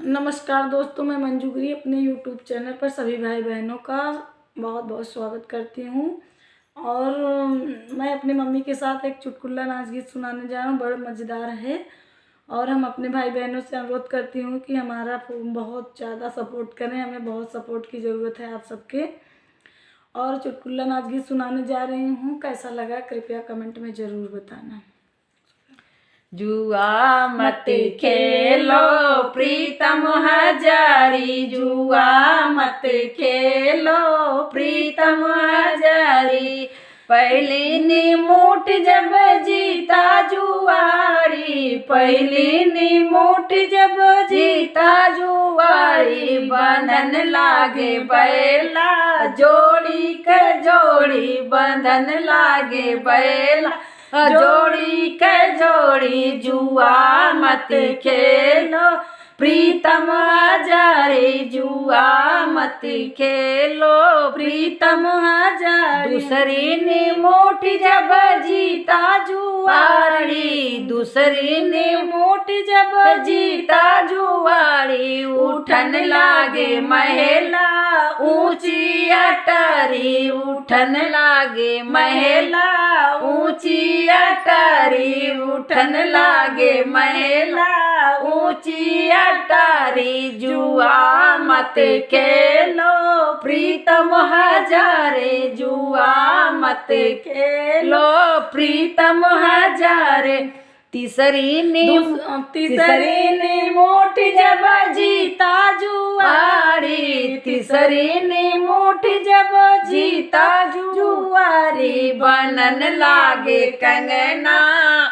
नमस्कार दोस्तों, मैं मंजू गिरी अपने यूट्यूब चैनल पर सभी भाई बहनों का बहुत बहुत स्वागत करती हूँ। और मैं अपनी मम्मी के साथ एक चुटकुला नाच गीत सुनाने जा रहा हूँ, बड़ा मज़ेदार है। और हम अपने भाई बहनों से अनुरोध करती हूँ कि हमारा बहुत ज़्यादा सपोर्ट करें, हमें बहुत सपोर्ट की ज़रूरत है आप सबके। और चुटकुला नाच गीत सुनाने जा रही हूँ, कैसा लगा कृपया कमेंट में ज़रूर बताना। जुआ मत खेलो प्रीतम हजारी, जुआ मत खेलो प्रीतम हजारी। पहली निमुठ जब जीता जुआरी, पहली निमुठ जब जीता जुआरी। बंधन लागे बैला जोड़ी के जोड़ी, बंधन लागे बैला जोड़ी के जोड़ी। जुआ मत खेलो प्रीतम हजारी, जुआ मत खेलो प्रीतम हजारी। दूसरी निमुठ जब जीता जुआरी, दूसरी निमुठ जब जीता जुआरी। उठन लागे महिला ऊंची अटारी, उठन लागे महिला ऊंची अटारी, उठन लागे महिला ऊंची अटारी। जुआ मत खेलो प्रीतम हजारे, जुआ मत खेलो प्रीतम हजारे। तीसरी निमुठ जब जीता जुआरी, तीसरी निमुठ जब जीता जुआरी। बनन लागे कंगना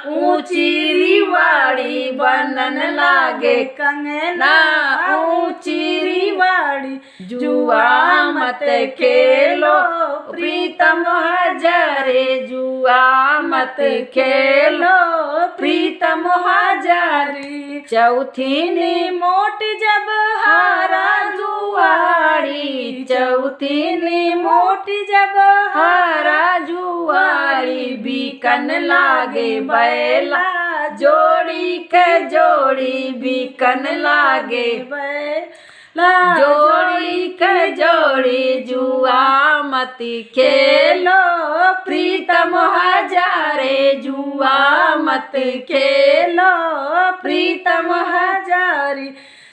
ऊंची रिवाड़ी, बनन लागे कंगना ऊंची रिवाड़ी। जुआ मत खेलो प्रीतम हजारे, जुआ मत खेलो प्रीतम हजारी। चौथी निमुठ जब हारा जुआरी, चौथी निमुठ जब हारा जुआरी। बीकन लागे बैला जोड़ी के जोड़ी, बीकन लागे बैला जोड़ी के जोड़ी। जुआ मत खेलो प्रीतम हजारे, जुआ मत खेलो प्रीतम हजारी।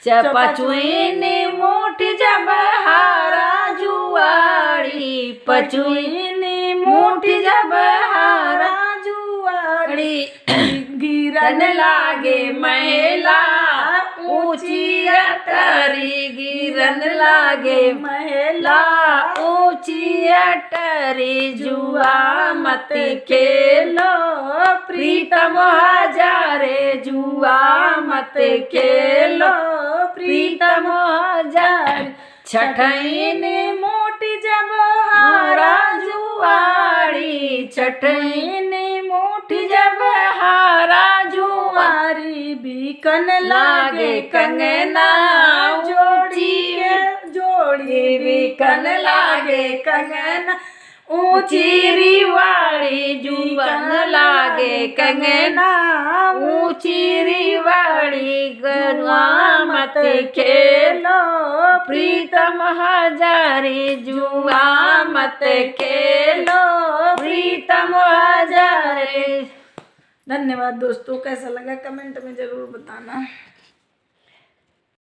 पांचवी निमुठ जब हारा जुआरी, पांचवी निमुठ जब हारा जुआरी। गिरन लागे महिला ऊंची अटारी, गिरन लागे महिला ऊंची अटारी। जुआ मत खेलो प्रीतम हजारे, जुआ मत खेलो प्रीतम हजारे। छठई निमुठ जब हारा जुआरी, छठई निमुठ जब हारा जुआरी। बीकन लागे कंगना जोड़ी जोड़ी, बीकन लागे कंगना ऊंची रिवाड़ी। जुबन लागे कंगना ऊंची रिवाड़ी। जुआ मत खेलो प्रीतम हजारी, जुआ मत खेलो प्रीतम हजारी। धन्यवाद दोस्तों, कैसा लगा कमेंट में ज़रूर बताना।